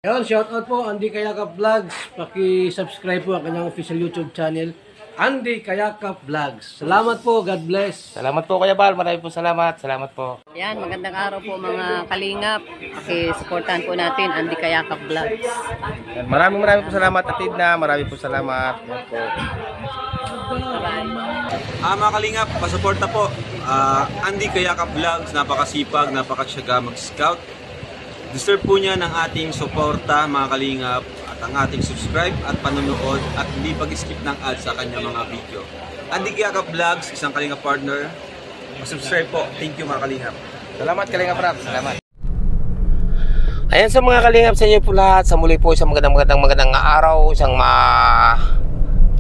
Ayun, shoutout po Andy Kayakap Vlogs. Paki-subscribe po ang kanyang official YouTube channel, Andy Kayakap Vlogs. Salamat po, God bless. Salamat po Kuya Bal, maraming po salamat. Salamat po. Yan, magandang araw po mga kalingap. Paki-supportahan po natin Andy Kayakap Vlogs. Maraming po salamat Atid na, maraming po salamat. Yan po. Mga kalingap, pasuporta po. Andy Kayakap Vlogs, napakasipag, napakasyaga mag-scout. Deserve po niya ng ating suporta mga kalingap at ang ating subscribe at panonood at hindi pag-skip ng ads sa kanya mga video. Andy Kayakap Vlogs, isang kalingap partner. Subscribe po. Thank you mga kalingap. Salamat Kalingap Rap, salamat. Ayan sa mga kalingap sa inyo po lahat. Sa muli po isang magandang araw, isang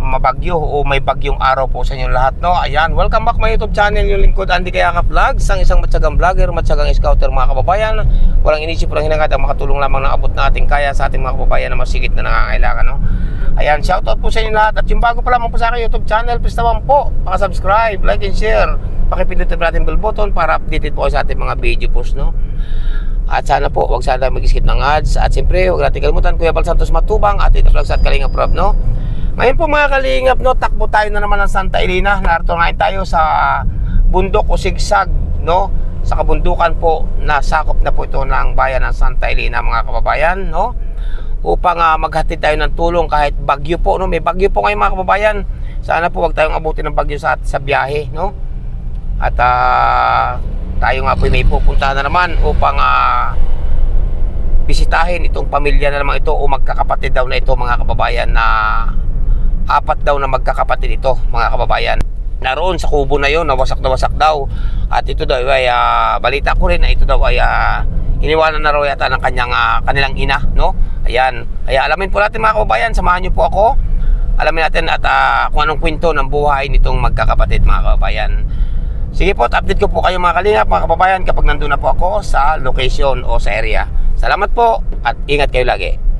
mabagyo o may bagyong araw po sa inyo lahat, no? Ayan, welcome back my YouTube channel, yung lingkod Andy Kayakap Vlogs, isang matyagang vlogger, matyagang scouter mga kababayan. Walang inisip, walang hinangad, ang makatulong lamang ng abot na ating kaya sa ating mga kababayan na masigit na nangangailangan, no? Ayan, shoutout po sa inyo lahat. At yung bago pa lamang po sa aking YouTube channel, please naman po paka-subscribe, like and share, pakipindutin po natin bell button para updated po sa ating mga video post, no? At sana po, huwag sana mag-skip ng ads. At siyempre, huwag natin kalimutan Kuya Bal Santos Matubang at ito vlogs at Kalingap Rob, no? Ngayon po mga kalingap, no, takbo tayo na naman ng Santa Elena. Narito ngayon tayo sa bundok o sigsag, no, sa kabundukan po na sakop na po ito ng bayan ng Santa Elena mga kababayan, no, upang maghatid tayo ng tulong kahit bagyo po, no. May bagyo po ngayon mga kababayan. Sana po wag tayong abutin ng bagyo sa biyahe, no. At tayo nga po may pupunta na naman upang bisitahin itong pamilya na naman ito o magkakapatid daw na ito mga kababayan, na apat daw na magkakapatid ito mga kababayan. Naroon sa kubo na yon, nawasak daw. At ito daw ay balita ko rin na ito daw ay iniwanan na raw yata ng kanilang ina, no? Ayan, kaya alamin po natin mga kababayan, samahan niyo po ako. Alamin natin at kung anong kwento ng buhay nitong magkakapatid mga kababayan. Sige po, update ko po kayo mga kalingap mga kababayan kapag nandun na po ako sa location o sa area. Salamat po at ingat kayo lagi.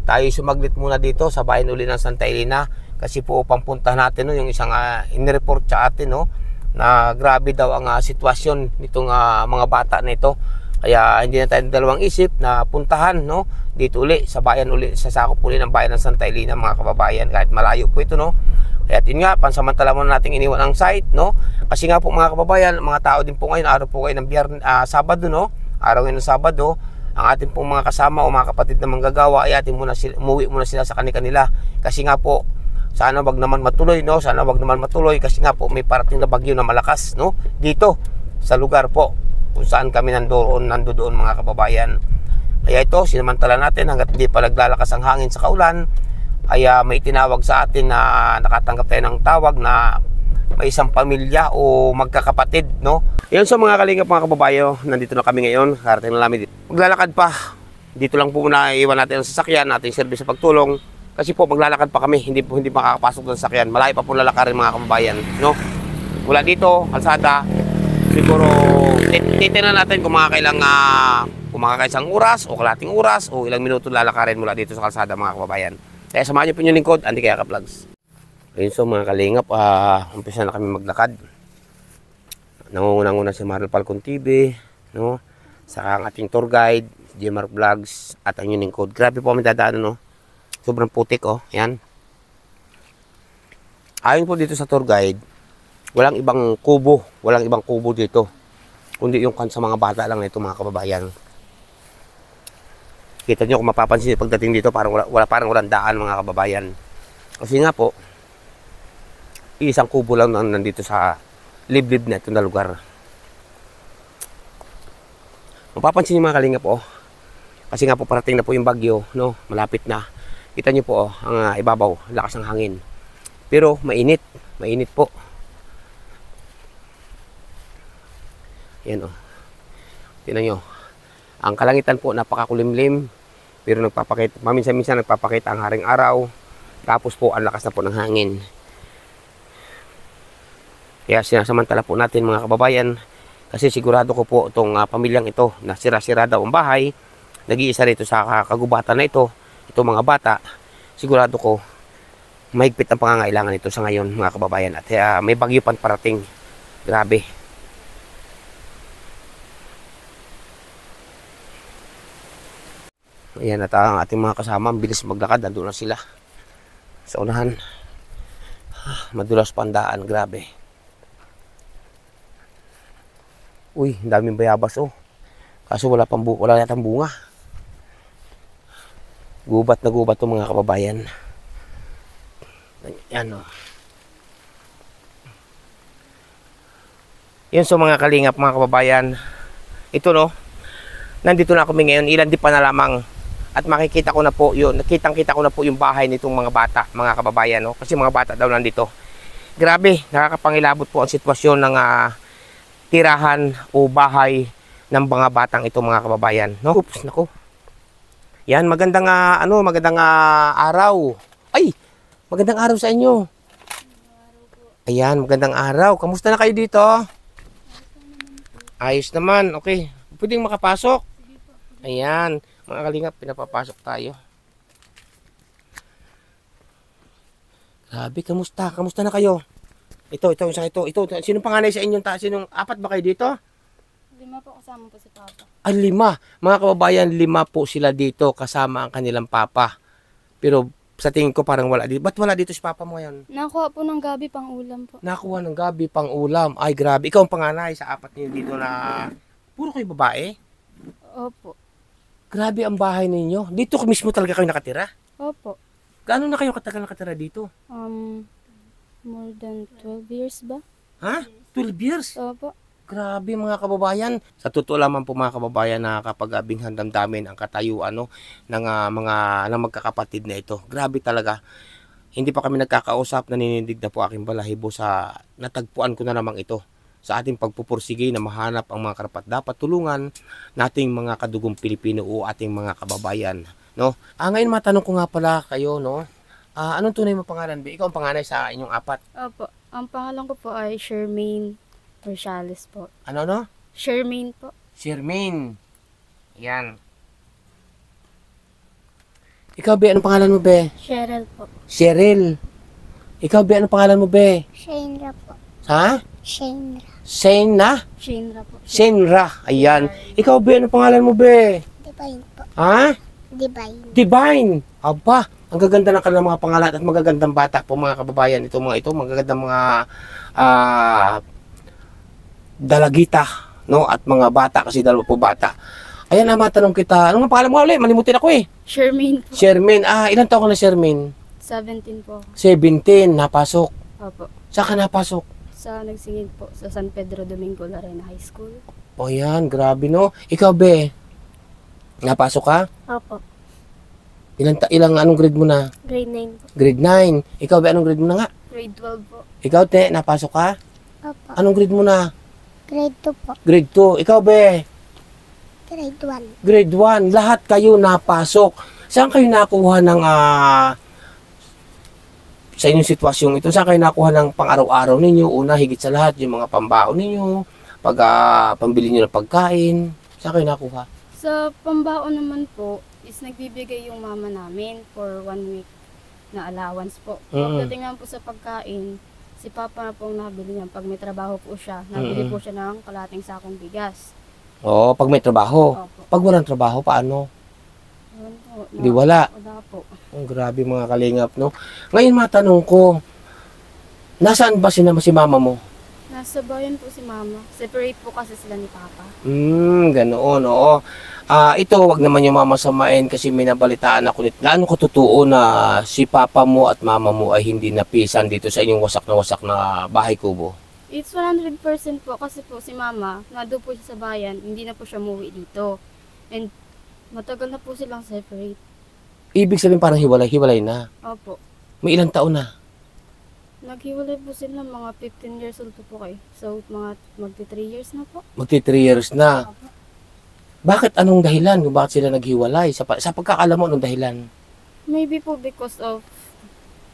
Tayo sumaglit muna dito sa bayan uli ng Santa Elena kasi po upang puntahan natin, no, yung isang inireport sa atin, no, na grabe daw ang sitwasyon nitong mga bata na ito. Kaya hindi na tayo dalawang isip na puntahan, no, dito uli sa bayan uli, sa sakop uli ng bayan ng Santa Elena mga kababayan, kahit malayo po ito, no. Kaya yun nga, pansamantala muna nating iniwan ang site, no, kasi nga po mga kababayan, mga tao din po ngayon, araw po ngayon ng Sabado, no, araw ngayon ng Sabado. Ang ating pong mga kasama o mga kapatid na manggagawa ay umuwi muna sila sa kanila kasi nga po sana wag naman matuloy, no, sana wag naman matuloy kasi nga po may parating na bagyo na malakas, no, dito sa lugar po kung saan kami nandoon mga kababayan. Kaya ito sinamantala natin hangga't hindi pa naglalakas ang hangin sa kaulan ay may tinawag sa atin na nakatanggap tayo ng tawag na may isang pamilya o magkakapatid, no. Yan sa mga kalingap mga kababayo, nandito na kami ngayon, karating na namin dito. Maglalakad pa, dito lang po muna iwan natin ang sasakyan, ating service sa pagtulong. Kasi po maglalakad pa kami, hindi makakapasok ng sasakyan. Malayo pa po lalakarin mga kababayan, no. Mula dito, kalsada, siguro titingnan natin kung makakailang isang oras o kalating oras o ilang minuto lalakarin mula dito sa kalsada mga kababayan. Kaya samahan niyo po yung lingkod, Andy Kayakap Vlogs. Ayun, so mga kalingap, umpisa na kami maglakad. Nangunguna-nguna si Marl Falcon TV, no? Saka ang ating tour guide, Jmar Vlogs, at ang yun code. Grabe po kami dadaan, no? Sobrang putik, oh. Yan. Ayon po dito sa tour guide, walang ibang kubo dito. Kundi yung sa mga bata lang nito mga kababayan. Kita nyo kung mapapansin pagdating dito, parang walang daan mga kababayan. Kasi nga po, isang kubo lang nandito sa liblib na ito na lugar. Mapapansin niyo mga kalingap po, kasi nga po parating na po yung bagyo, no, malapit na. Kita niyo po ang ibabaw, lakas ng hangin. Pero mainit po. Yan tingnan niyo. Ang kalangitan po napakakulimlim, pero paminsan-minsan nagpapakita ang haring araw. Tapos po ang lakas na po ng hangin. Kaya sinasamantala po natin mga kababayan kasi sigurado ko po itong pamilyang ito na sira-sira daw ang bahay, nag-iisa rito sa kagubatan na ito, ito mga bata, sigurado ko mahigpit ang pangangailangan nito sa ngayon mga kababayan. At may bagyo pang parating. Grabe. Ayan, at ang ating mga kasama, ang bilis maglakad. Nandun na sila sa unahan. Madulas pandaan, grabe. Uy, ang daming bayabas oh. Kaso wala yatang bunga. Gubat na gubat to mga kababayan. Yan oh. Yun so mga kalingap mga kababayan. Ito no. Nandito na kami ngayon. Ilan di pa na lamang. At makikita ko na po yun. Nakitang-kita ko na po yung bahay nitong mga bata, mga kababayan. No? Kasi mga bata daw nandito. Grabe, nakakapangilabot po ang sitwasyon ng tirahan o bahay ng mga batang ito mga kababayan. No? Oops, naku. Yan, magandang araw. Ay, magandang araw sa inyo. Ayan, magandang araw. Kamusta na kayo dito? Ayos naman, okay. Pwedeng makapasok? Ayan. Mga kalingap, pinapapasok tayo. Grabe, kamusta? Kamusta na kayo? Ito. Sinong panganay sa inyong sinong apat ba kayo dito? 5 po, kasama po si Papa. 5. Mga kababayan, 5 po sila dito kasama ang kanilang papa. Pero sa tingin ko parang wala dito. Ba't wala dito si papa mo ngayon? Nakuha po ng gabi pang ulam po. Nakuha ng gabi pang ulam. Ay, grabe. Ikaw ang panganay sa apat ninyo dito na puro kayo babae? Opo. Grabe ang bahay ninyo. Dito mismo talaga kayo nakatira? Opo. Gaano na kayo katagal nakatira dito? More than 12 years ba? Ha? 12 years? Opo. Grabe mga kababayan. Sa totoo lamang po mga kababayan na kapag binghang damdamin ang katayuan ng ng magkakapatid na ito. Grabe talaga. Hindi pa kami nagkakausap, naninindig na po aking balahibo sa natagpuan ko na namang ito. Sa ating pagpupursige na mahanap ang mga karapat dapat tulungan nating mga kadugong Pilipino o ating mga kababayan, no? Ngayon matanong ko nga pala kayo, no? Anong tunay mo pangalan, Be? Ikaw ang panganay sa inyong apat. Opo. Ang pangalan ko po ay Shermaine Rosales po. Ano, no? Shermaine po. Shermaine. Ayan. Ikaw, Be, anong pangalan mo, Be? Cheryl po. Cheryl. Ikaw, Be, anong pangalan mo, Be? Shenra po. Ha? Shenra. Sena? Shenra po. Senra. Ayan. Ikaw, Be, anong pangalan mo, Be? Divine po. Ha? Divine. Divine. Aba, ang gaganda ng kanilang mga pangalan at magagandang bata po mga kababayan. Ito magagandang mga dalagita, no? At mga bata kasi dalawa po bata. Ayan na, matanong kita. Anong pangalan mo ulit? Malimutin ako eh. Shermaine po. Shermaine. Ilan taon ka na, Shermaine? 17 po. 17. Napasok. Opo. Saan ka napasok? Sa nagsingil po sa San Pedro Domingo Larena High School. O yan, grabe no. Ikaw, Be, napasok ka? Opo. Anong grade mo na? Grade 9 po. Grade 9. Ikaw, Be, anong grade mo na nga? Grade 12 po. Ikaw, Te, napasok ka? Opo. Anong grade mo na? Grade 2 po. Grade 2. Ikaw, Be? Grade 1. Grade 1. Lahat kayo napasok. Saan kayo nakuha ng sa inyong sitwasyong ito? Saan kayo nakuha ng pang-araw-araw ninyo? Una, higit sa lahat, yung mga pambaon ninyo, pambili nyo ng pagkain. Saan kayo nakuha? Sa pambaon naman po, is nagbibigay yung mama namin for 1 week na allowance po. Pagdating naman po sa pagkain, si Papa na pong nabili niya. Pag may trabaho po siya, nabili po siya ng kalating sakong bigas. Oo, pag may trabaho. Opo. Pag walang trabaho, paano? Yun po. Di wala. Wala po. Ang grabe mga kalingap, no? Ngayon matanong ko, nasaan ba si mama mo? Nasa bayan po si Mama. Separate po kasi sila ni Papa. Ganoon, oo. Ito, wag naman yung mamasamain kasi may nabalitaan ako nito. Gaano katotoo na si Papa mo at Mama mo ay hindi napisan dito sa inyong wasak na bahay kubo? It's 100% po kasi po si Mama, nado po siya sa bayan, hindi na po siya umuwi dito. And matagal na po silang separate. Ibig sabihin parang hiwalay na. Opo. May ilang taon na? Naghiwalay po sila mga 15 years old po kayo. So mga magti 3 years na po. Magti 3 years na. Opo. Bakit anong dahilan kung bakit sila naghiwalay? Sa pagkakaalam mo, anong dahilan? Maybe po because of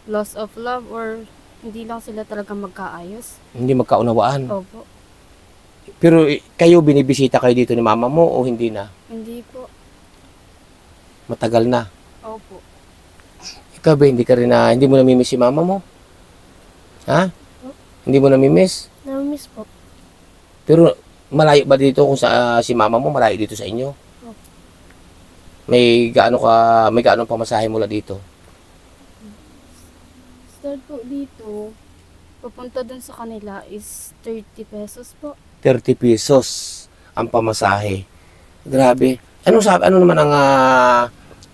loss of love or hindi lang sila talaga magkaayos. Hindi magkaunawaan. Opo. Pero kayo, binibisita kayo dito ni mama mo o hindi na? Hindi po. Matagal na. Opo. Ikaw ba, hindi mo namimiss si mama mo? Ha? Hindi mo namimiss? Namiss po. Pero malayo ba dito kung si mama mo malayo dito sa inyo? May gaano pamasahe mula dito? Start po dito, papunta dun sa kanila is 30 pesos po. 30 pesos ang pamasahe. Grabe. Ano naman ang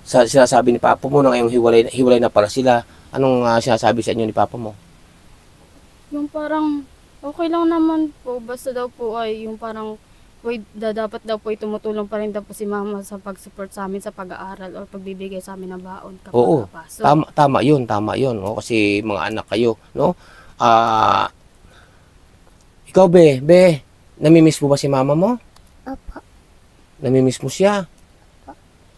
sinasabi ni Papa mo na ngayong hiwalay na pala sila? Anong sinasabi sa inyo ni Papa mo? Yung parang okay lang naman po, basta daw po ay yung parang dapat daw po tumutulong pa rin daw po si mama sa pag-support sa amin sa pag-aaral or pagbibigay sa amin ng baon kapag Oo, napasok. tama yun, no? Kasi mga anak kayo, no? Ikaw, be, namimiss mo ba si mama mo? Apa. Namimiss mo siya?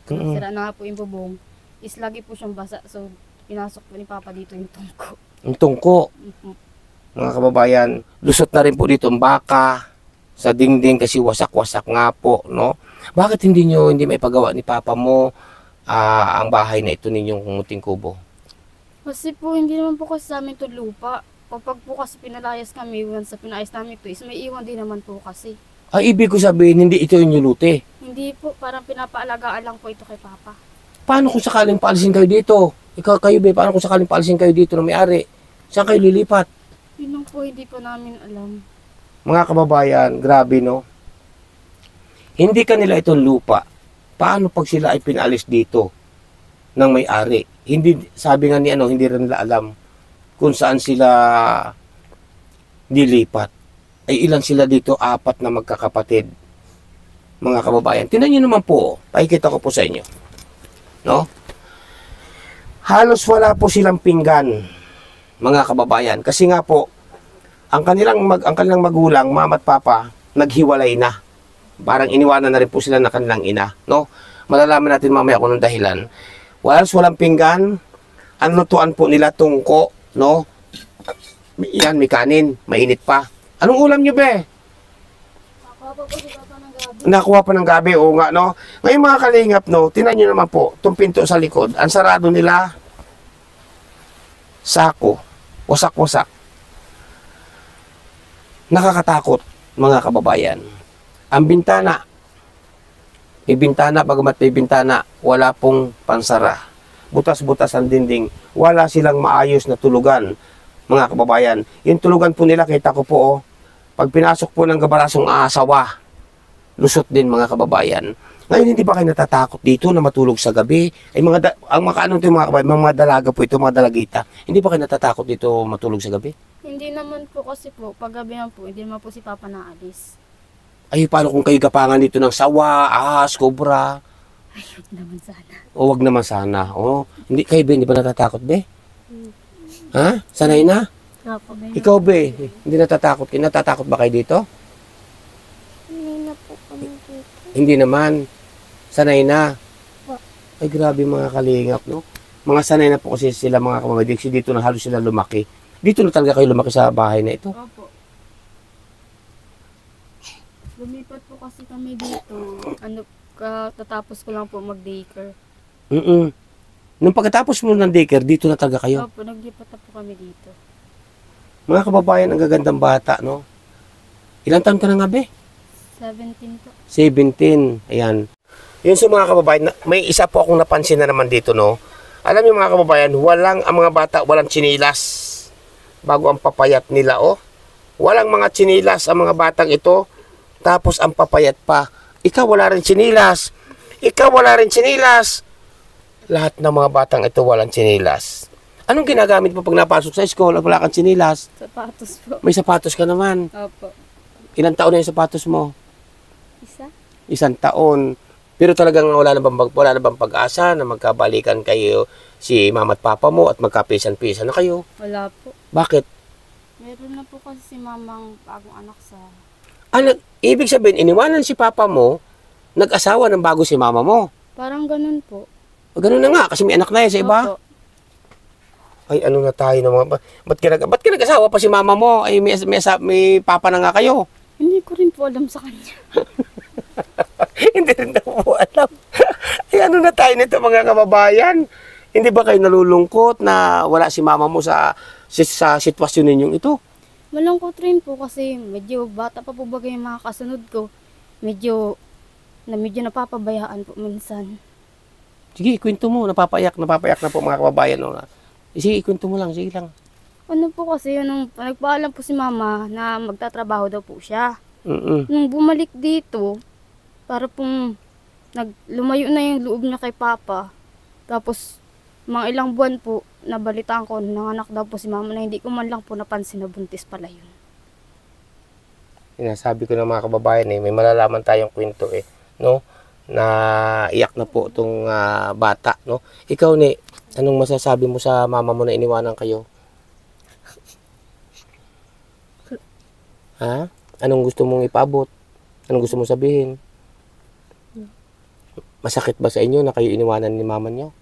Sira na nga po yung bubong. Is lagi po siyang basa, so pinasok po ni Papa dito yung tungko. Yung tungko, mga kababayan, lusot na rin po dito ang baka sa dingding kasi wasak-wasak nga po, no? Bakit hindi may pagawa ni Papa mo ang bahay na ito ninyong munting kubo? Kasi po hindi naman po kasi sa amin to lupa. Kapag po kasi pinalayas kami, once sa pinayas namin ito is may iwan din naman po kasi. Ay, ibig ko sabihin, hindi ito yung nilute. Hindi po, parang pinapaalagaan lang po ito kay Papa. Paano kung sakaling paalisin kayo dito? Kayo, be, paano kung sakaling paalisin kayo dito ng may-ari? Saan kayo lilipat? Yun lang po, hindi po namin alam. Mga kababayan, grabe, no? Hindi kanila itong lupa. Paano pag sila ay pinalis dito ng may-ari? Hindi, sabi nga ni hindi rin nila alam kung saan sila dilipat. Ay ilan sila dito? 4 na magkakapatid. Mga kababayan, tingnan nyo naman po. Pakikita ko po sa inyo. No? Halos wala po silang pinggan, mga kababayan. Kasi nga po, ang kanilang magulang, mama at papa, naghiwalay na. Parang iniwanan na rin po sila na kanilang ina. No? Malalaman natin mamaya kung anong dahilan. Walang pinggan, ang lutuan po nila tungko, no? Yan, may kanin, mainit pa. Anong ulam nyo, be? Nakuha pa ng gabi, oo nga, no? Ngayon mga kalingap, no, tinan nyo naman po, itong pinto sa likod, ang sarado nila, sako, wasak-wasak. Nakakatakot, mga kababayan. Ang bintana, may bintana, bagamat may bintana, wala pong pansara. Butas-butas ang dinding, wala silang maayos na tulugan, mga kababayan. Yung tulugan po nila, kita ko po, oh, pag pinasok po ng gabarasong asawa, lusot din, mga kababayan. Ngayon, hindi ba kayo natatakot dito na matulog sa gabi? Ay ang mga kababayan, mga dalaga po ito, mga dalagita. Hindi ba kayo natatakot dito matulog sa gabi? Hindi naman po kasi po, paggabi naman po, hindi naman po si Papa naalis. Ay, paano kung kayo gapangan dito ng sawa, ahas, kobra? Ay, huwag naman sana. O, wag naman sana. O, hindi kayo, be, hindi ba natatakot, be? Ha? Sanay na? Opo. Ikaw, be, hindi natatakot? Natatakot ba kayo dito? Hindi na po kami dito. Hindi naman. Sanay na. Opo. Ay, grabe mga kalingap, no? Mga sanay na po kasi sila, mga kamagdiksi, dito na halos sila lumaki. Dito na talaga kayo lumaki sa bahay na ito. Opo. Lumipat po kasi kami dito. Tatapos ko lang po mag-daycare. Nung pagkatapos mo ng daycare, dito na talaga kayo. Opo, naglipat na po kami dito. Mga kababayan, ang gagandang bata, no? Ilang taon ka na nga, be? 17 po. 17. Ayan. Yun sa mga kababayan, may isa po akong napansin na naman dito, no? Alam niyo mga kababayan, ang mga bata, walang tsinilas. Bago ang papayat nila, oh. Walang mga tsinilas ang mga batang ito. Tapos ang papayat pa. Ikaw wala rin tsinilas. Ikaw wala rin tsinilas. Lahat ng mga batang ito walang tsinilas. Anong ginagamit mo pag napasok sa school at wala kang tsinilas? Sapatos po. May sapatos ka naman. Opo. Ilang taon na yung sapatos mo? Isa? 1 taon. Pero talagang wala na bang pag-asa na magkabalikan kayo si mama at papa mo at magkapisan-pisan na kayo? Wala po. Bakit? Meron na po kasi si mamang bagong anak sa... Ibig sabihin, iniwanan si papa mo, nag-asawa ng bago si mama mo. Parang ganun po. Ganun na nga, kasi may anak na yan sa iba. Opo. Ay, ano na tayo na mga... Ba't ka nag-asawa pa si mama mo? Ay, may papa na nga kayo. Hindi ko rin po alam sa kanya. Hindi rin daw po alam. Ay, ano na tayo nito mga kababayan? Hindi ba kayo nalulungkot na wala si mama mo sa sitwasyon ninyong ito? Malungkot rin po kasi medyo bata pa po bagay yung mga kasunod ko. Medyo napapabayaan po minsan. Sige, ikwento mo. Napapayak na po mga kababayan. No? Sige, ikwento mo lang. Sige lang. Ano po kasi yun, nung nagpaalam po si mama na magtatrabaho daw po siya. Mm-mm. Nung bumalik dito, para pong lumayo na yung loob niya kay Papa. Tapos, mga ilang buwan po, nabalitaan ko, nanganak daw po si mama na hindi ko man lang po napansin na buntis pala yun. Sinasabi ko ng mga kababayan may malalaman tayong kwento no? Na iyak na po itong bata, no? Ikaw anong masasabi mo sa mama mo na iniwanan kayo? Ha? Anong gusto mong ipaabot? Anong gusto mong sabihin? Masakit ba sa inyo na kayo iniwanan ni mama niyo?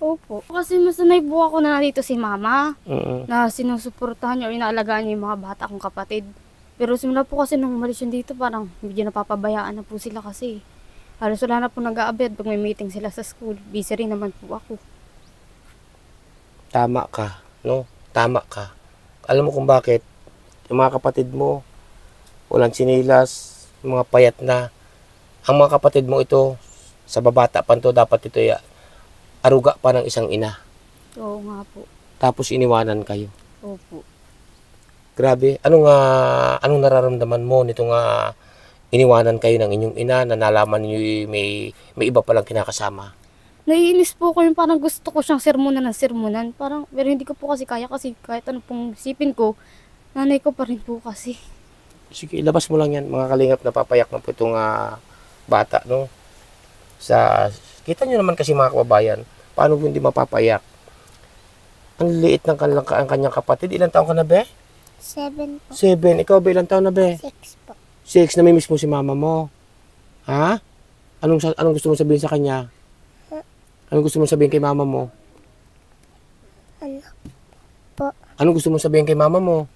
Opo. Kasi masanay po ako na nandito si mama, Mm-mm. na sinusuportahan niya o inaalagaan niya yung mga bata kong kapatid. Pero simula po kasi nung umalis yun dito, parang medyo napapabayaan na po sila kasi. Halos wala na po nag-aabed pag may meeting sila sa school. Busy rin naman po ako. Tama ka, no? Tama ka. Alam mo kung bakit? Yung mga kapatid mo, walang sinilas, mga payat na. Ang mga kapatid mo ito, sa babata pa to, dapat ito aruga pa ng isang ina. Oo nga po. Tapos iniwanan kayo. Opo. Grabe. Anong nararamdaman mo nitong iniwanan kayo ng inyong ina na nalaman niyo may iba palang kinakasama? Naiinis po ko yung parang gusto ko siyang sermonan ng sermonan. Parang, pero hindi ko po kasi kaya kasi kahit ano pong sipin ko, nanay ko pa rin po kasi. Sige, ilabas mo lang yan. Mga kalingap, napapayak na po itong bata, no? Kita nyo naman kasi mga kababayan, paano hindi mapapayak? Ang liit ng ang kanyang kapatid. Ilang taon ka na, be? 7 po. 7. Ikaw, be? Ilang taon na, be? 6 po. 6. Namimiss mo si mama mo. Ha? Anong gusto mo sabihin sa kanya? Anong gusto mo sabihin kay mama mo? Ano po? Anong gusto mo sabihin kay mama mo?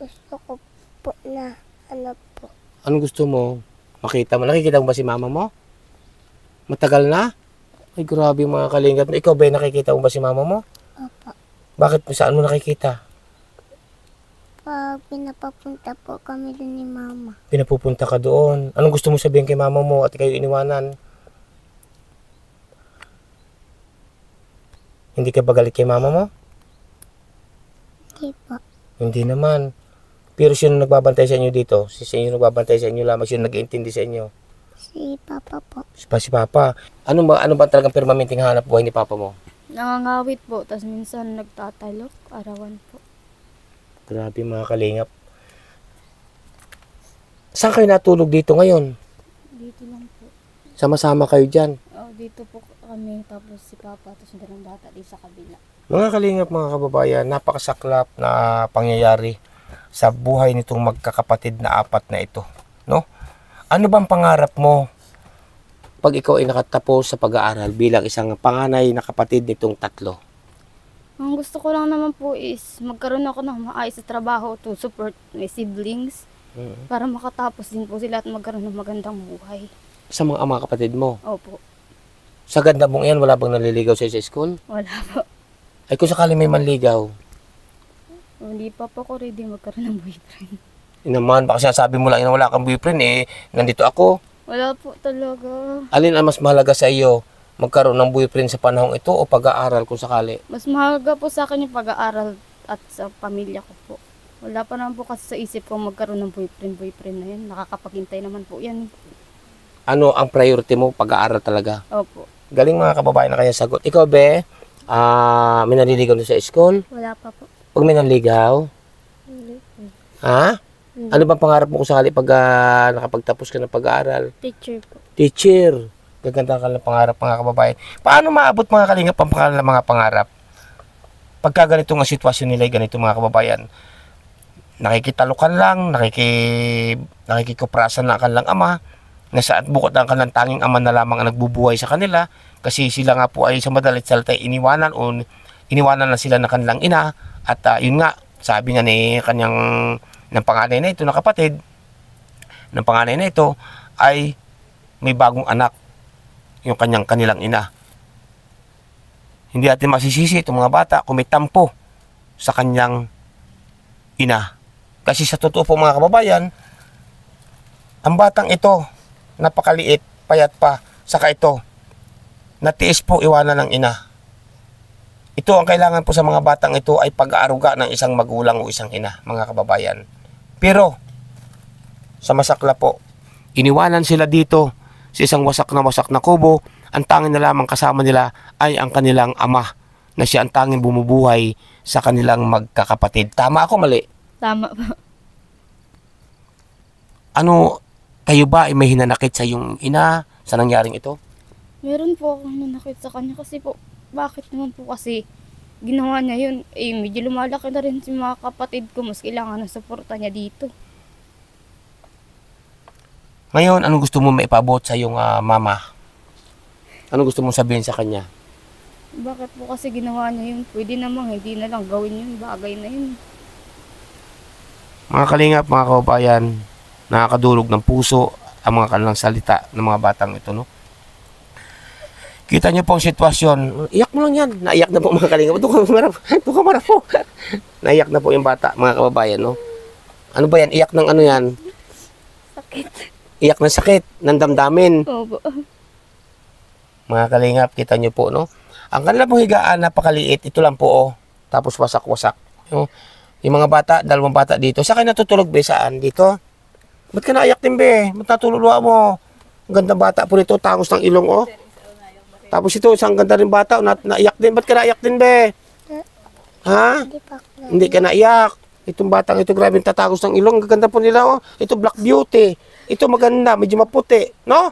Gusto ko po na ano po. Anong gusto mo? Nakikita mo ba si mama mo? Matagal na? Ay, grabe mga kalingap. Ikaw ba, nakikita mo ba si mama mo? Opo. Bakit? Saan mo nakikita? Pag pinapapunta po kami dun ni mama. Pinapupunta ka doon. Anong gusto mo sabihin kay mama mo at kayo iniwanan? Hindi ka ba galit kay mama mo? Hindi po. Hindi naman. Pero sino nagbabantay sa inyo dito? Si inyo nagbabantay sa inyo lamang, sino nag-iintindi sa inyo? Si Papa po. Si Papa. Ano ba talagang permanenteng hanap buhay ni Papa mo? Nangangawit po, tapos minsan nagtatalok, arawan po. Grabe mga kalingap. Saan kayo natulog dito ngayon? Dito lang po. Sama-sama kayo dyan. Oh, dito po kami, tapos si Papa, tapos yung dalawang bata dito sa kabila. Mga kalingap, mga kababayan, napakasaklap na pangyayari sa buhay nitong magkakapatid na apat na ito, no? Ano bang pangarap mo pag ikaw ay nakatapos sa pag-aaral bilang isang panganay na kapatid nitong tatlo? Ang gusto ko lang naman po is magkaroon ako ng maayos sa trabaho to support my siblings para makatapos din po sila at magkaroon ng magandang buhay. Sa mga kapatid mo? Opo. Sa ganda mong iyan, wala bang naliligaw sa school? Wala po. Ay kung sakali may manligaw, Hindi pa po ako ready magkaroon ng boyfriend. yun naman, baka sinasabi mo lang na wala kang boyfriend nandito ako. Wala po talaga. Alin ang mas mahalaga sa iyo? Magkaroon ng boyfriend sa panahong ito o pag-aaral kung sakali? Mas mahalaga po sa akin yung pag-aaral at sa pamilya ko po. Wala pa naman po kasi sa isip ko magkaroon ng boyfriend na yun. Nakakapaghintay naman po yan. Ano ang priority mo? Pag-aaral talaga? Opo. Galing mga kababayan na kanya sagot. Ikaw, be, may naliligaw na sa school? Wala pa po. Pag may naligaw? Hindi po. Ha? Ano bang pangarap mo kung sakali pag nakapagtapos ka ng pag-aaral? Teacher po. Teacher. Gaganda ka ng pangarap mga kababayan. Paano maabot mga kalingap ang mga pangarap? Pagka ganito nga sitwasyon nila, ganito mga kababayan, nakikitalukan lang, nakikikuprasan na kanilang ama, nasa at bukod ang kanilang tanging ama na lamang ang nagbubuhay sa kanila, kasi sila nga po ay sa madalit salita iniwanan na sila ng kanilang ina, at yun nga, sabi nga ni ng panganay na ito, na kapatid, ng panganay na ito, ay may bagong anak. yung kanilang ina. Hindi natin masisisi itong mga bata kung may tampo sa kanyang ina. Kasi sa totoo po mga kababayan, ang batang ito, napakaliit, payat pa, saka ito, natiis po iwanan ng ina. Ito ang kailangan po sa mga batang ito ay pag-aaruga ng isang magulang o isang ina, mga kababayan. Pero, sa masakla po, iniwanan sila dito sa isang wasak na kubo. Ang tanging na lamang kasama nila ay ang kanilang ama, na siya ang tanging bumubuhay sa kanilang magkakapatid. Tama ako, mali? Tama po. Ano, kayo ba ay may hinanakit sa yung ina sa nangyaring ito? Meron po akong nanakit sa kanya kasi po, bakit naman po kasi ginawa niya yun, eh medyo lumalaki na rin si mga kapatid ko, mas kailangan ng suporta niya dito. Ngayon, anong gusto mo maipabot sa yung mama? Anong gusto mong sabihin sa kanya? Bakit po kasi ginawa niya yun? Pwede namang hindi na lang gawin yun, bagay na yun. Mga kalingap, mga kababayan, nakakadurog ng puso ang mga kanilang salita ng mga batang ito, no? Kita niyo po ang sitwasyon. Iyak mo lang yan. Naiyak na po mga kalingap. Doon ka marap po. Naiyak na po yung bata, mga kababayan, no? Ano ba yan? Iyak ng ano yan? Sakit. Iyak ng sakit, ng damdamin. Opo. Mga kalingap, kita niyo po, no? Ang kanila pong higaan, napakaliit. Ito lang po, oh. Tapos wasak-wasak. No? Yung mga bata, 2 bata dito. Sa akin natutulog, be, saan? Dito? Ba't ka naiyak din, be? Ba't natululuwa mo? Ang ganda bata po rito, tangos ng ilong, oh. Tapos ito, isang ganda rin bata, naiyak din. Ba't ka naiyak din, be? Ha? Hindi ka naiyak. Itong batang ito, grabe yung tatagos ng ilong. Ang ganda po nila, oh. Ito, black beauty. Ito, maganda, medyo maputi, no?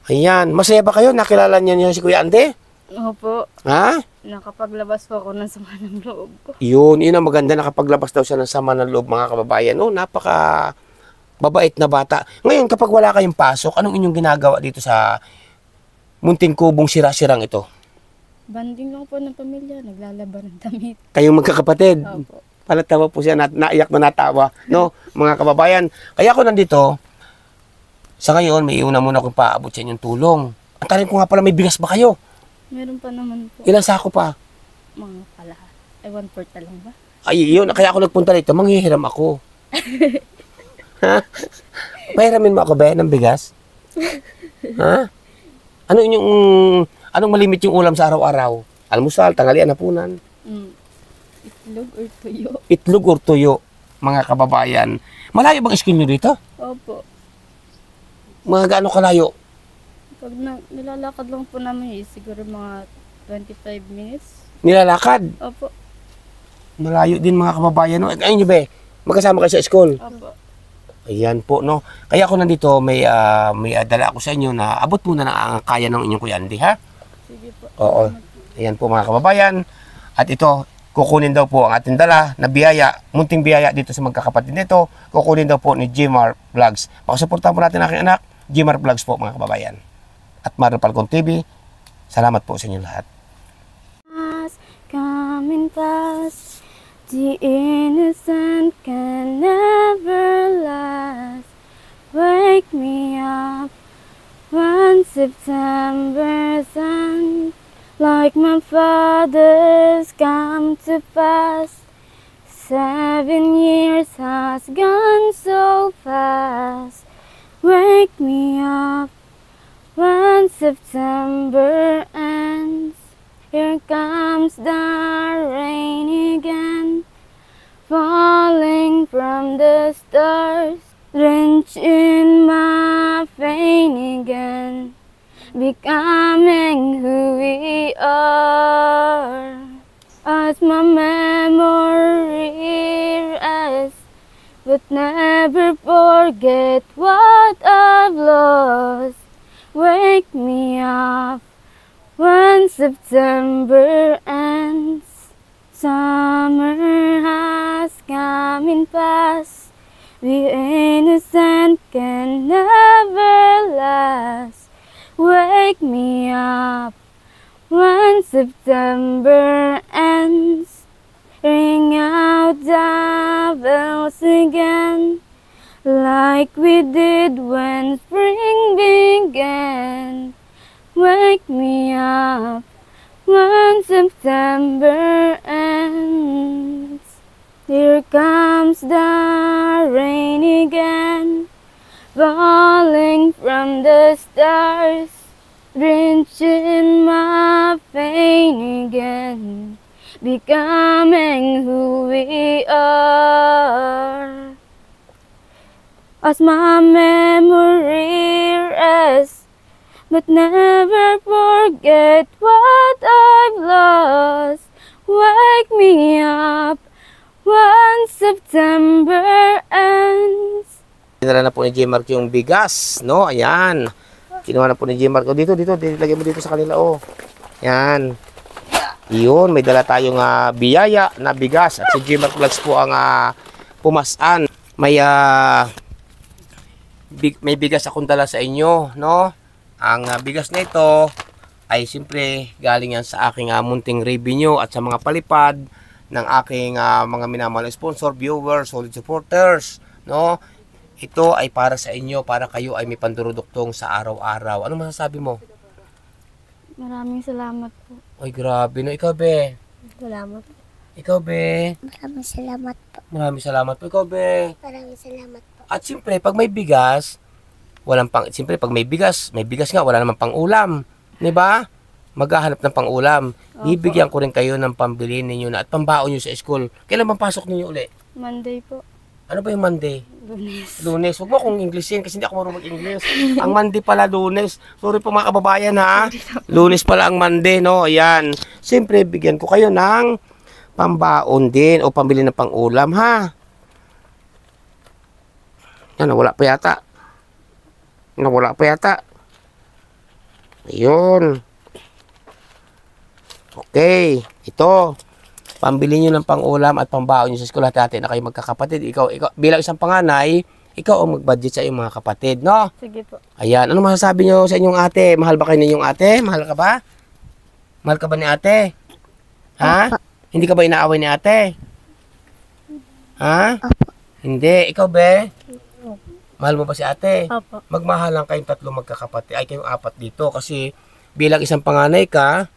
Ayan. Masaya ba kayo? Nakilala niyo si Kuya Ande? Opo. Ha? Nakapaglabas po ako ng sama ng loob ko. Yun ang maganda, nakapaglabas daw siya ng sama ng loob, mga kababayan. No, napaka babait na bata. Ngayon, kapag wala kayong pasok, anong inyong ginagawa dito sa munting kubong sira-sirang ito? Banding lang po ng pamilya, naglalaban ng damit. Kayong magkakapatid. Opo. Palatawa po siya, naiyak na natawa. No, mga kababayan. Kaya ako nandito, sa ngayon, may iuna muna akong paabot sa inyong tulong. Ang tanong ko nga pala, may bigas ba kayo? Meron pa naman po. Ilang sako pa? Mga kalahat. Ay, 1/4 na lang ba? Ay, yun. Kaya ako nagpunta rito, manghihiram ako. Ha? Pahiramin mo ako ba ng bigas? Ha? Anong malimit yung ulam sa araw-araw? Almusal, tanghalian, hapunan? Itlog or tuyo. Itlog or tuyo, mga kababayan. Malayo bang school nyo dito? Opo. Mga gaano kalayo? Pag nilalakad lang po namin, siguro mga 25 minutes. Nilalakad? Opo. Malayo din mga kababayan. No? Ayun nyo ba? Magkasama kayo sa school? Opo. Ayan po, no? Kaya ako nandito, may dala ako sa inyo na abot muna na ang kaya ng inyong Kuya Andy, ha? Sige po. Oo. Ayan po mga kababayan. At ito, kukunin daw po ang ating dala na biyaya, munting biyaya dito sa magkakapatid nito. Kukunin daw po ni Jmar Vlogs. Pakasuportahan po natin ang aking anak, Jmar Vlogs po mga kababayan. At Mario Falcon TV, salamat po sa inyo lahat. Come and pass, the innocent can never last. Wake me up when September sun, like my father's come to pass. 7 years has gone so fast. Wake me up when September ends. Here comes the rain again, falling from the stars, drenching my vein again, becoming who we are. As my memory rests, but never forget what I've lost. Wake me up when September ends. Summer has come and passed. The innocent can never last. Wake me up when September ends. Ring out the bells again, like we did when spring began. wake me up when September ends. Here comes the rain again, falling from the stars, drenching my pain again, becoming who we are. As my memory rests, but never forget what I've lost. Wake me up when September ends. Dinala na po ni J-Mark yung bigas, no? Ayan. Kinuha na po ni J-Mark. Dito, lagay mo dito sa kanila, oh. Ayan. Iyon, may dala tayong biyaya na bigas. At si J-Mark Vlogs po ang pumasan. May bigas akong dala sa inyo, no? Ang bigas na ito ay siyempre galing yan sa aking munting revenue at sa mga palipad ng aking mga minamahal na sponsor, viewers, solid supporters, no? Ito ay para sa inyo, para kayo ay may panduruduktong sa araw-araw. Ano masasabi mo? Maraming salamat po. Ay, grabe, no? Ikaw, be? Salamat. Ikaw, be? Maraming salamat po. Maraming salamat po. Ikaw, be? Maraming salamat po. At siyempre, pag may bigas, siyempre, pag may bigas nga, wala namang pang-ulam. Diba? Maghahanap ng pang-ulam. Bibigyan ko rin kayo ng pambili ninyo na at pambaon nyo sa school. Kailan bang pasok ninyo uli? Monday po. Ano ba yung Monday? Lunes. Lunes. Huwag mo akong Englishin kasi hindi ako marunong mag-English. Ang Monday pala, Lunes. Sorry po mga kababayan, ha? Lunes pala ang Monday, no? Ayan. Siyempre, bigyan ko kayo ng pambaon din o pambili ng pang-ulam, ha? Yan, nawala pa yata. Nawala pa yata. Ayun. Okay. Ito. Pambili nyo ng pang-ulam at pambaon nyo sa school. Hati-hati na kayo magkakapatid. Ikaw, bilang isang panganay, ikaw ang mag-budget sa iyong mga kapatid, no? Sige po. Ayan. Ano masasabi nyo sa inyong ate? Mahal ba kayo ninyong ate? Mahal ka ba? Mahal ka ba ni ate? Ha? Hindi ka ba inaaway ni ate? Ha? Hindi. Ikaw, be? Mahal mo ba si ate? Opo. Magmahalan kayong tatlo magkakapatid. Ay, kayong apat dito. Kasi bilang isang panganay ka,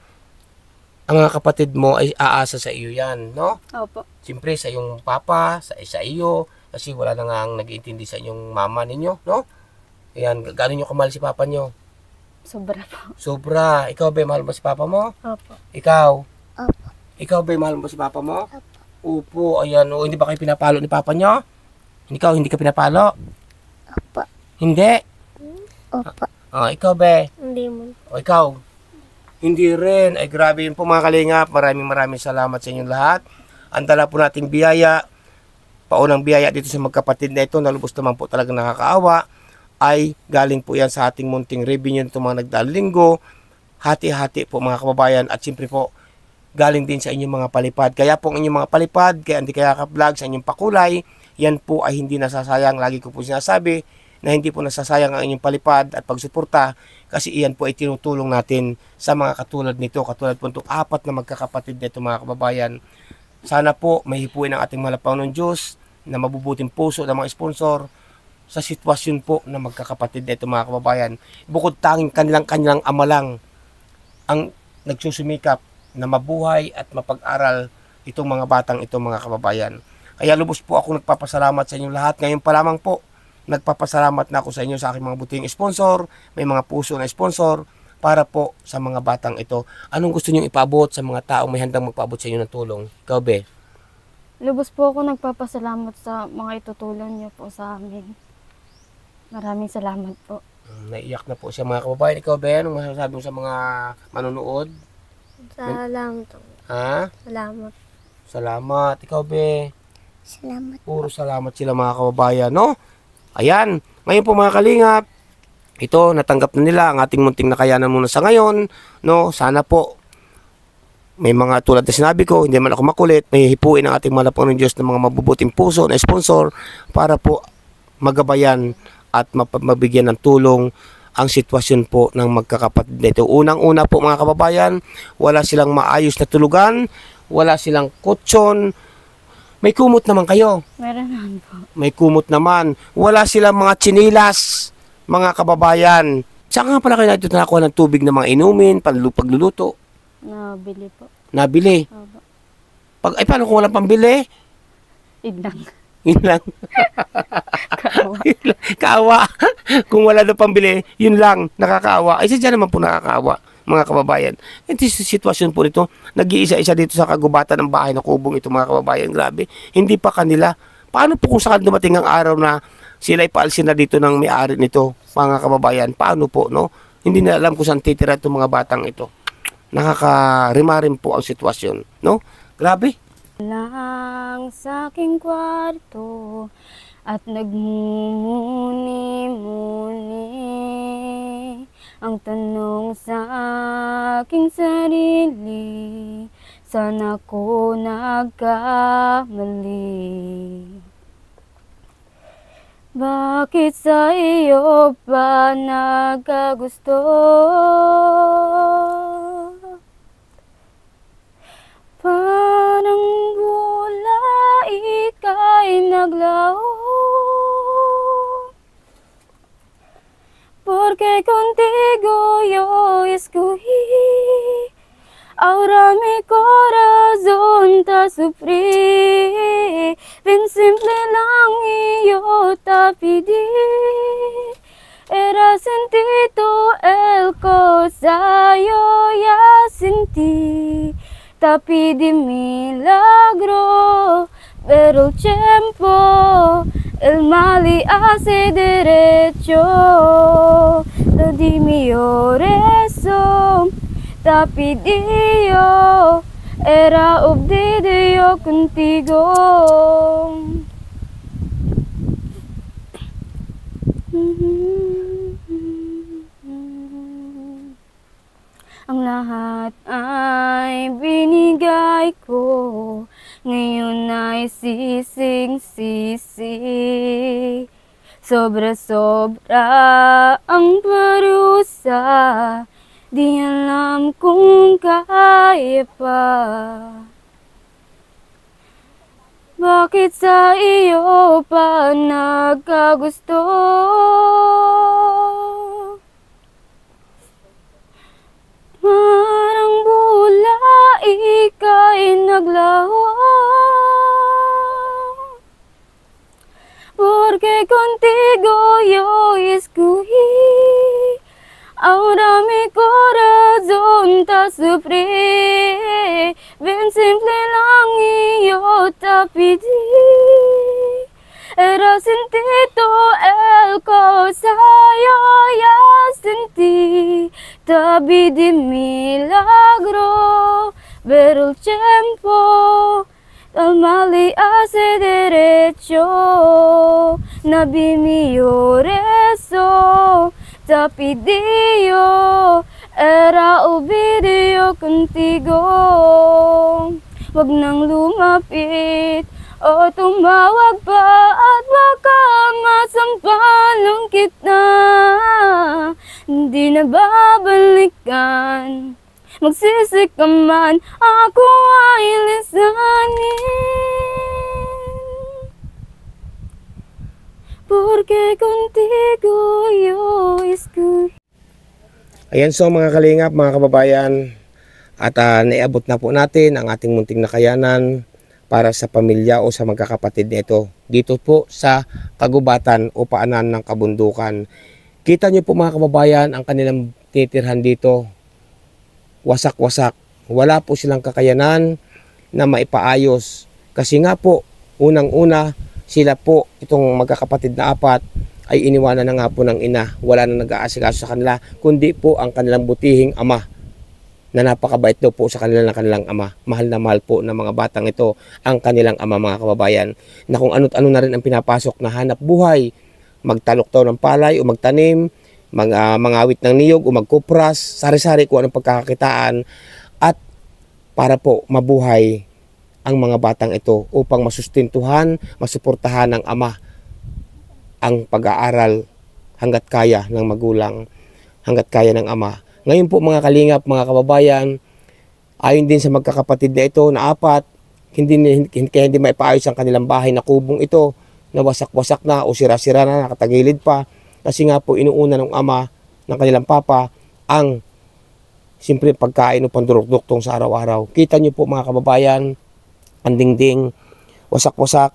ang mga kapatid mo ay aasa sa iyo yan, no? Opo. Siyempre, sa iyong papa, sa iyo. Kasi wala na nga nag-iintindi sa inyong mama ninyo, no? Ayan, gaano nyo kamahal si papa nyo? Sobra po. Sobra. Ikaw, be, mahal mo si papa mo? Opo. Ikaw? Opo. Ikaw, be, mahal mo si papa mo? Opo. Upo, ayan. O, hindi ba kayo pinapalo ni papa nyo? Ikaw, hindi ka pinapalo? Opo. Hindi? Opo. Ikaw, be? Hindi mo. O, ikaw? Hindi rin. Ay, grabe yun po mga kalingap. Maraming salamat sa inyong lahat. Ang dala po nating biyaya, paunang biyaya dito sa magkapatid na ito, na lubos naman po talaga nakakaawa, ay galing po yan sa ating munting revenue nito mga nagdaang linggo. Hati-hati po mga kababayan. At siyempre po, galing din sa inyong mga palipad. Kaya po ang inyong mga palipad, kaya Andy Kayakap Vlog, sa inyong pakulay, yan po ay hindi nasasayang. Lagi ko po sinasabi na hindi po nasasayang ang inyong palipad at pagsuporta, kasi iyan po ay tinutulong natin sa mga katulad nito, katulad po itong apat na magkakapatid nito mga kababayan. Sana po mahipuin ang ating malapang ng Diyos na mabubuting puso ng mga sponsor sa sitwasyon po na magkakapatid nito mga kababayan. Bukod tanging kanilang ama lang ang nagsusumikap na mabuhay at mapag-aral itong mga batang ito mga kababayan. Kaya lubos po ako nagpapasalamat sa inyo lahat. Ngayon pa lamang po, nagpapasalamat na ako sa inyo sa aking mga buting sponsor, may mga puso na sponsor para po sa mga batang ito. Anong gusto niyo ipaabot sa mga taong may handang magpaabot sa inyo ng tulong? Ikaw, be? Lubos po ako nagpapasalamat sa mga itutulong niyo po sa amin. Maraming salamat po. Naiyak na po siya mga kababayan. Ikaw, be? Anong masasabi mo sa mga manonood? Salamat. Ha? Salamat. Salamat. Ikaw, be? Salamat. Puro salamat sila mga kababayan, no? Ayan, ngayon po mga kalingap, ito, natanggap na nila ang ating munting nakayanan muna sa ngayon, no? Sana po, may mga tulad na sinabi ko, hindi man ako makulit, may hipuin ang ating malapang ng Diyos ng mga mabubuting puso na sponsor para po magabayan at mabigyan ng tulong ang sitwasyon po ng magkakapatid nito. Unang-una po mga kababayan, wala silang maayos na tulugan, wala silang kutsyon. May kumot naman kayo. Meron naman po. May kumot naman. Wala silang mga tsinilas, mga kababayan. Saan nga pala kayo dito nakakuha ng tubig na mga inumin, pagluluto? Nabili po. Nabili. Opo. Paano kung walang pambili? Idang. Yun lang. Kawa. Kaawa. Kung wala na pambili, yun lang, nakakaawa. Ay, sadya naman po nakakaawa, mga kababayan. Ito yung sitwasyon po nito. Nag-iisa-isa dito sa kagubatan ng bahay na kubong ito, mga kababayan. Grabe. Hindi pa kanila. Paano po kung saan dumating ang araw na sila ipaalsin na dito ng may-ari nito, mga kababayan? Paano po, no? Hindi na alam kung saan titira itong mga batang ito. Nakakarimarin po ang sitwasyon, no? Grabe. Lang sa aking kwarto at nagmumuni-muni ang tanong sa aking sarili, saan ako nagkamali? Bakit sa iyo pa nagkagusto? Parang bula ika'y naglaho, porque contigo yo escogí, ahora mi corazón te sufrí, bien simple lang yo te pedí, era sentido el cosa yo ya sentí. Tapi di milagro, pero el tiempo, el mal y hace derecho. No di mi oración, tapi Dio, era obdidio contigo. Ang lahat ay binigay ko, ngayon ay sising-sisi. Sobra-sobra ang parusa, di alam kung kaya pa. Bakit sa iyo pa nagkagusto? Parang bula ika'y naglaho, porque contigo yo escogí, ahora mi corazón te sufrí, bien simple lang yo te pedí, era sentido el cosa yo ya sentí. Tabi di milagro, pero el tiempo, el mal y hace derecho. Nabi mi rezo, te pidió, era obediyo contigo. Wag nang lumapit o tumawag pa at baka masampalang kita. Hindi na babalikan, magsisik ka man, ako ay lisanin. Porque contigo yo escogí. Ayan, so mga kalingap, mga kababayan, at naiabot na po natin ang ating munting nakayanan para sa pamilya o sa magkakapatid nito dito po sa kagubatan o paanan ng kabundukan. Kita nyo po mga kababayan, ang kanilang titirhan dito, wasak-wasak. Wala po silang kakayanan na maipaayos. Kasi nga po, unang-una, sila po, itong magkakapatid na apat, ay iniwanan na nga po ng ina. Wala na nag-aasikaso sa kanila, kundi po ang kanilang butihing ama, na napakabait daw po sa kanilang ama. Mahal na mahal po ng mga batang ito ang kanilang ama, mga kababayan, na kung ano't ano na rin ang pinapasok na hanap buhay, magtaloktaw ng palay o magtanim, mangawit ng niyog o magkupras, sari-sari kung anong pagkakakitaan, at para po mabuhay ang mga batang ito upang masustintuhan, masuportahan ng ama ang pag-aaral hanggat kaya ng magulang, hanggat kaya ng ama. Ngayon po mga kalingap, mga kababayan, ayon din sa magkakapatid na ito na apat, kaya hindi maipaayos ang kanilang bahay na kubong ito, na wasak-wasak na o sira-sira na, nakatagilid pa, kasi nga po inuuna ng ama ng kanilang papa ang siyempre pagkain o pandurok-duktong sa araw-araw. Kita nyo po mga kababayan, ang dingding, wasak-wasak,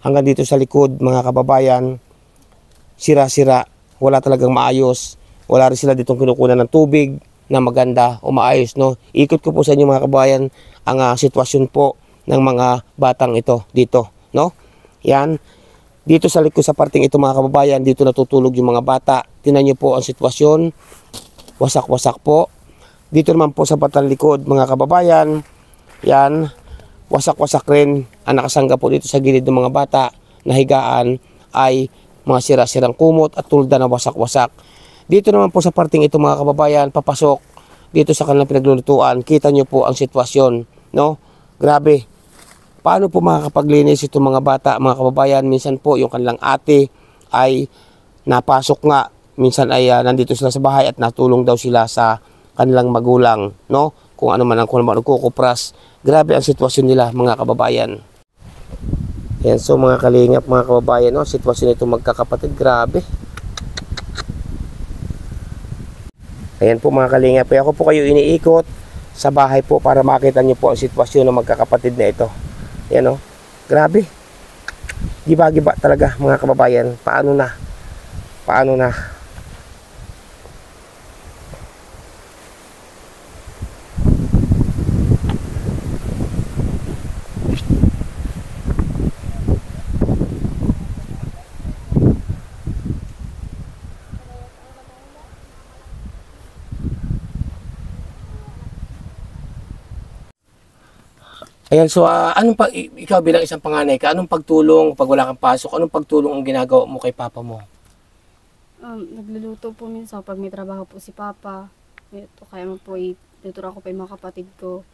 hanggang dito sa likod mga kababayan, sira-sira, wala talagang maayos, wala rin sila ditong kinukunan ng tubig na maganda o maayos, no? Ikot ko po sa inyo mga kababayan ang sitwasyon po ng mga batang ito dito, no? Yan, dito sa likod sa parting ito mga kababayan, dito natutulog yung mga bata. Tingnan nyo po ang sitwasyon, wasak-wasak po. Dito naman po sa batang likod mga kababayan, yan, wasak-wasak rin. Ang nakasangga po dito sa gilid ng mga bata na higaan ay mga sira-sirang kumot at tulda na wasak-wasak. Dito naman po sa parting ito mga kababayan, papasok dito sa kanilang pinaglulutuan. Kita nyo po ang sitwasyon, no? Grabe. Paano po makakapaglinis itong mga bata, mga kababayan? Minsan po yung kanilang ate ay napasok nga. Minsan ay nandito sila sa bahay at natulong daw sila sa kanilang magulang, no? Kung ano man ang nagkukupras. Grabe ang sitwasyon nila mga kababayan. Yan, so mga kalingap, mga kababayan, no? Sitwasyon nito magkakapatid, grabe. Ayan po mga kalingap, ako po kayo iniikot sa bahay po para makita nyo po ang sitwasyon ng magkakapatid na ito. Yan, no? Grabe. Giba-giba talaga mga kababayan. Paano na? Paano na? Ayan, so ikaw bilang isang panganay ka, anong pagtulong pag wala kang pasok? Anong pagtulong ang ginagawa mo kay papa mo? Nagluluto po minsan pag may trabaho po si Papa. Ito, kaya mo po ituturo ko pa yung mga kapatid ko.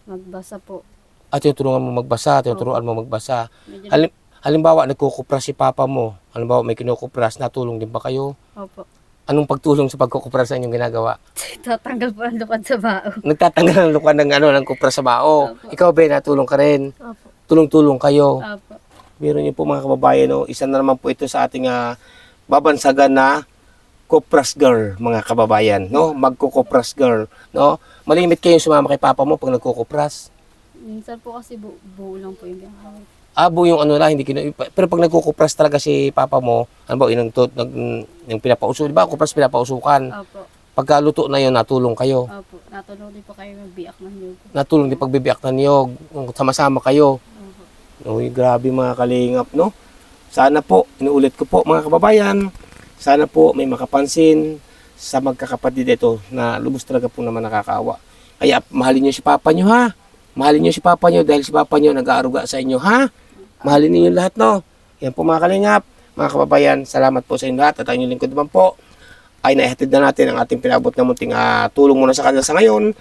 Magbasa po. At tinutulungan mo magbasa, tinuturuan mo magbasa. Medyo, Halimbawa, nagkukupras si papa mo. Halimbawa, may kinukupras, natulong din ba kayo? opo. Anong pagtulong sa pagkukupras sa inyong ginagawa? Tatanggal po ang lupad sa bao. Nagtatanggal ng lukan ng kupras sa bao. Opo. Ikaw ba, natulong ka rin? Opo. Tulong-tulong kayo. Opo. Meron niyo po mga kababayan, no? Isa na naman po ito sa ating babansagan na kupras girl, mga kababayan, no? Magkukupras girl, no? Malimit kayong sumama kay papa mo pag nagkukupras. Minsan po kasi buo lang po yung ginagawa. Abo yung hindi pero pag nagkukupras talaga si papa mo, ano ba, yung pinapauso, di ba? Kupras pinapausukan. Opo. Pagkaluto na yun, natulong kayo. Opo. Natulong din po kayo magbiyak ng niyog. Natulong din pagbibiyak ng niyog. Sama-sama kayo. Opo. Uy, grabe mga kalingap, no? Sana po, inuulit ko po mga kababayan, sana po may makapansin sa magkakapatid ito na lubos talaga po naman nakakaawa. Kaya mahalin niyo si papa niyo, ha? Mahalin niyo si papa niyo dahil si papa niyo nag-aaruga sa inyo, ha? Mahalin niyo lahat, no? Yan po mga kalingap, mga kababayan, salamat po sa inyo lahat at ang inyong lingkod naman po ay naihatid na natin ang ating pinabot na munting tulong muna sa kanila sa ngayon.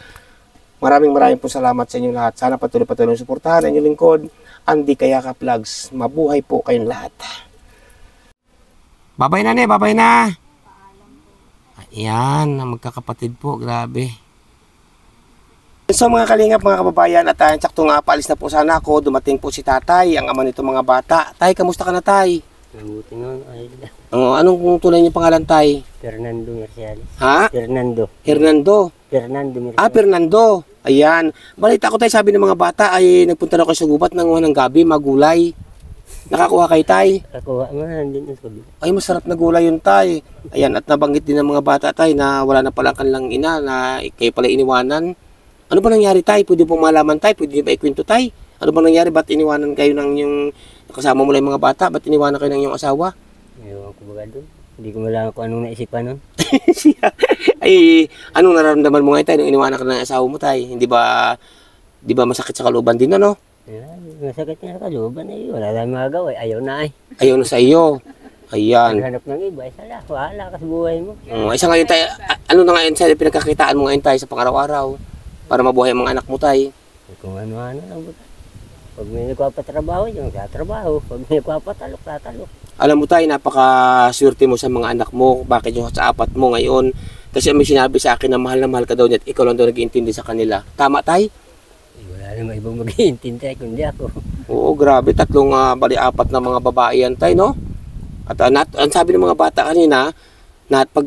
Maraming po salamat sa inyo lahat. Sana patuloy-patuloy suportahan ang inyong lingkod, Andy Kayakap Vlogs. Mabuhay po kayong lahat. Babay na, babay na. Ayan, magkakapatid po, grabe. So mga kalingap, mga kababayan, at sakto nga paalis na po sana ako, dumating po si tatay, ang ama nito mga bata. Tay, kamusta ka na, tay? Mabuti nun, ay Anong tunay niyong pangalan, tay? Fernando Merciales. Ha? Fernando. Fernando. Merciales. Fernando. Ayan. Balita ko, tay, sabi ng mga bata ay nagpunta na kayo sa gubat ng gabi, magulay. Nakakuha kay tay? Kakuha mo na din sa kabila. Ay, masarap na gulay yun, tay. Ayan, at nabanggit din ng mga bata, tay, na wala na pala kanilang ina, na kayo pala iniwanan. Ano ba nangyari, tay? Pwede po malaman, tay? Pwede ba ikwento, tay? Ano ba nangyari? Ba't iniwanan kayo ng yung kasama mo lang yung mga bata? Ba't iniwanan kayo ng yung asawa? Ewan ko ba doon? Hindi ko malaman kung anong naisipan nun. Ay, anong nararamdaman mo ngayon, tay, nung iniwanan ka ng asawa mo, tay? Hindi ba masakit sa kalooban din, ano? Masakit na sa kalooban eh. Wala tayong magagawa. Ayaw na eh. Ayaw na sa iyo. Ayan. Hanap ng iba. Sala. Wala ka sa buhay mo. Isa ngayon, tay, ano na ngayon, tay, pinagkakitaan mo ngayon, tay, sa pang-araw-araw? Para mabuhay ang mga anak mo, tay. Kung ano-ano lang. Pag may nagpapatrabaho, yung tatrabaho. Pag may nagpapatalok, tatalok. Alam mo, tay, napaka-swerte mo sa mga anak mo. Bakit yung sa apat mo ngayon? Kasi may sinabi sa akin na mahal ka daw niya at ikaw lang daw nag-iintindi sa kanila. Tama, tay? Wala naman ibang mag-iintindi kundi ako. Oo, grabe. 3 4 na mga babae yan, tay, no? At ang sabi ng mga bata kanina, Na pag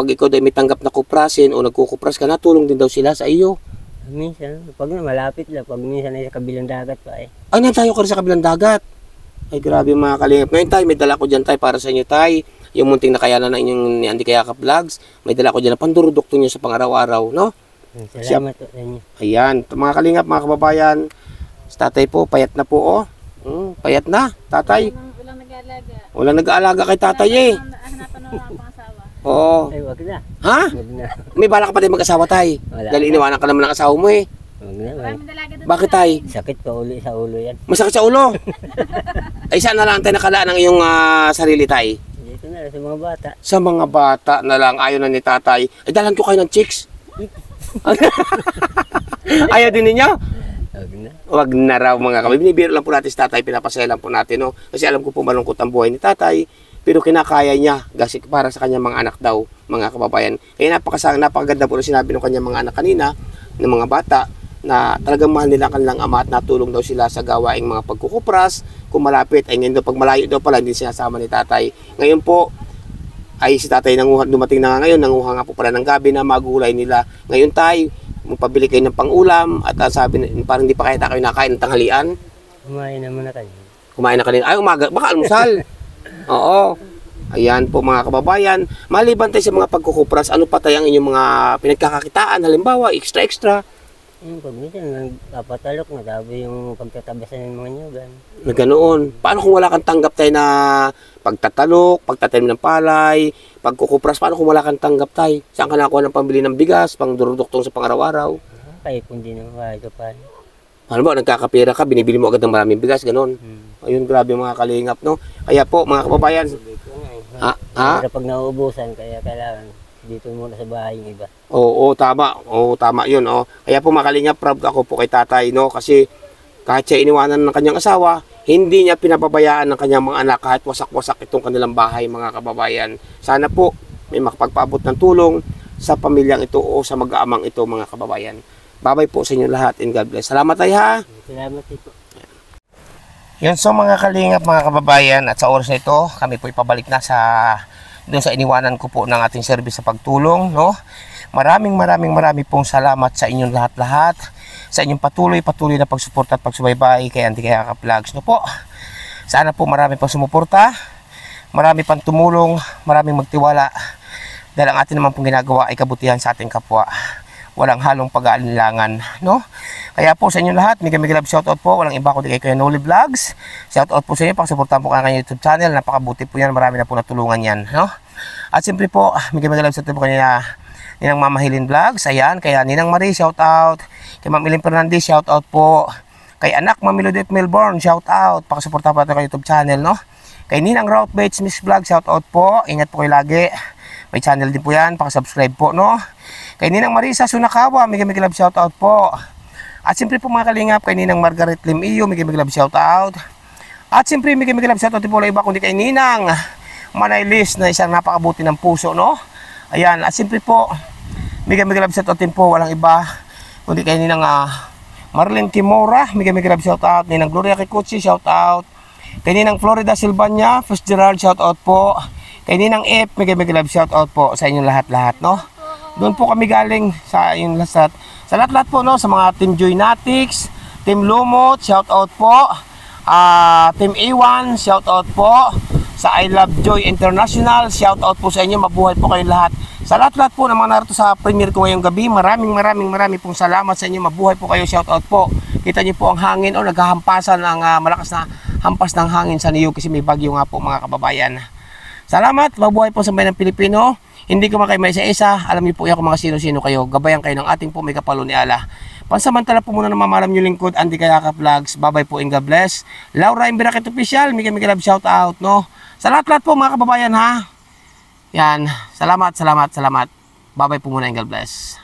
ikaw daw may tanggap na kuprasin o nagkukupras ka, natulong din daw sila sa iyo. Minsan, pag malapit lang, pag minsan ay sa kabilang dagat pa eh. Ay, natayo ka rin sa kabilang dagat. Ay, grabe mga kalingap. Ngayon tayo, may dala ko dyan tayo para sa inyo tayo. Yung munting nakayanan na inyong ni Andy Kayakap Vlogs. May dala ko dyan na pandurudukto nyo sa pang-araw-araw, no? Salamat po sa inyo. Ayan, mga kalingap, mga kababayan. Si tatay po, payat na po, oh. Payat na, tatay. Walang nag-aalaga. Walang nag-aalaga kay tatay, eh. Hanapan ng mga pangasawa. Oo. Ay, wag na. Ha? Wag na. May balak ka pa tayo mag-asawa, tay. Wala. Dahil iniwanan ka naman ng asawa mo, eh. Wag na. Maraming dalaga doon. Bakit, tay? Sakit pa uli sa ulo yan. Masakit sa ulo. Ay, saan na lang tayo nakalaan ng iyong sarili, tay? Dito na sa mga bata. Sa mga bata na lang, ayaw na ni tatay. Ay, dalan ko kayo ng chicks. Ayaw din ninyo? Wag na. Wag na raw mga kabay. Binibiro lang po natin si tatay, pinapasaya lang po natin, no? Kasi alam ko po malungkot ang buhay ni tatay, pero kinakaya niya kasi para sa kanyang mga anak daw, mga kababayan. Kaya napakaganda po na sinabi ng kanyang mga anak kanina, ng mga bata, na talagang mahal nila ang kanilang ama at natulong daw sila sa gawaing mga pagkukupras. Kung malapit, ay ngayon daw, pag malayo daw pala, hindi sinasama ni tatay. Ngayon po, ay si tatay dumating na nga ngayon, nanguha nga po pala ng gabi na magulay nila. Ngayon tayo, magpabili kayo ng pangulam at sabi, parang hindi pa kaya kayo nakain ng tanghalian. Kumain naman na kayo. Kumain na kanina. Ay, umaga. Baka almusal. Oo. Ayan po mga kababayan. Maliban tayo sa mga pagkukupras, ano pa tayo ang inyong mga pinagkakakitaan? Halimbawa, extra. Yung pag minsan, nagpapatalok na tabi yung pagtatabasan ng mga nyugan. Na ganoon. Paano kung wala kang tanggap tayo na pagtatalok, pagtatanim ng palay, pagkukupras? Paano kung wala kang tanggap tayo? Saan ka nakuha ng pambili ng bigas, pang duruduktong sa pang-araw-araw? Kahit kung di naman kahit pa. Alam mo, nagkakapira ka, binibili mo agad ng maraming bigas, ganoon. Ayun, grabe mga kalingap, no? Kaya po, mga kababayan, Pero pag nauubusan, kaya kailangan dito muna sa bahay yung iba. Oo, tama. Oo, tama 'yun, oh. Kaya po makalinga, proud ako po kay tatay, no, kasi kahit siya iniwanan ng kanyang asawa, hindi niya pinapabayaan ng kanyang mga anak kahit wasak-wasak itong kanilang bahay, mga kababayan. Sana po may makapagpaabot ng tulong sa pamilyang ito o sa mag-aamang ito, mga kababayan. Babay po sa inyo lahat and God bless. Salamat tayo, ha. Salamat po. Yan, so mga kalingap, mga kababayan, at sa oras na ito, kami po ipabalik na doon sa iniwanan ko po ng ating service sa pagtulong, no? Maraming pong salamat sa inyong lahat-lahat, sa inyong patuloy na pagsuporta at pagsubaybay kay Andy Kayakap Vlogs, no po. Sana po marami pang sumuporta, marami pang tumulong, maraming magtiwala, dahil ang atin naman pong ginagawa ay kabutihan sa ating kapwa. Walang halong pag-aalinlangan, no? Kaya po sa inyo lahat, mega love shoutout po. Walang iba kundi kay Kuya Noli Vlogs. Shoutout po sa inyo, pakisuportahan po kanyang YouTube channel. Napakabuti po yan, marami na po natulungan yan, no? At siyempre po, mega love shoutout po kanina Ninang Mama Helen Vlogs. Ayan, kaya Ninang Marie, shoutout. Kay Ma'am Ellen Fernandez, shoutout po. Kay anak Ma'am Melody Melbourne, shoutout. Pakisuportahan po kanyang YouTube channel, no? Kay Ninang Route Bates Miss Vlog, shoutout po. Ingat po kayo lagi. May channel din po yan, pakisubscribe po, no? Kay Ninang Marisa Sunakawa, mega love shoutout po. At siyempre po mga kalingap, kay Ninang Margaret Lim Iyo, mega love shoutout. At siyempre mega love shoutout din po lang iba kundi kay Ninang Manay Liz na isang napakabuti ng puso, no? Ayan, at siyempre po mega love shoutout din po, walang iba kundi kay Ninang Marlene Timora, mega love shoutout. Ninang Gloria Kikuchi, shoutout. Kay Ninang Florida Silvania, First Gerald, shoutout po. Kay Ninang F, mega love shoutout po sa inyong lahat-lahat, no? Doon po kami galing sa inyong lahat. Sa lahat-lahat po, no? Sa mga Team Joynatics, Team Lumot, shoutout po. Team A1, shoutout po. Sa I Love Joy International, shoutout po sa inyo. Mabuhay po kayong lahat. Sa lahat-lahat po ng mga narito sa premiere ko ngayong gabi, maraming pong salamat sa inyo. Mabuhay po kayo, shoutout po. Kita niyo po ang hangin, naghahampasan ang malakas na hampas ng hangin sa New kasi may bagyo nga po, mga kababayan. Salamat, mabuhay po sa bayan ng Pilipino. Hindi ko makay may isa-isa. Alam niyo po yan kung mga sino-sino kayo. Gabayan kayo ng ating po may kapalo ni Allah. Pansamantala po muna na mamalam niyo lingkod, Andy Kayakap Vlogs. Babay po and God bless. Laura Imbirakit Official, mega love shout out, no? Sa lahat-lahat po mga kababayan, ha? Yan. Salamat. Babay po muna and God bless.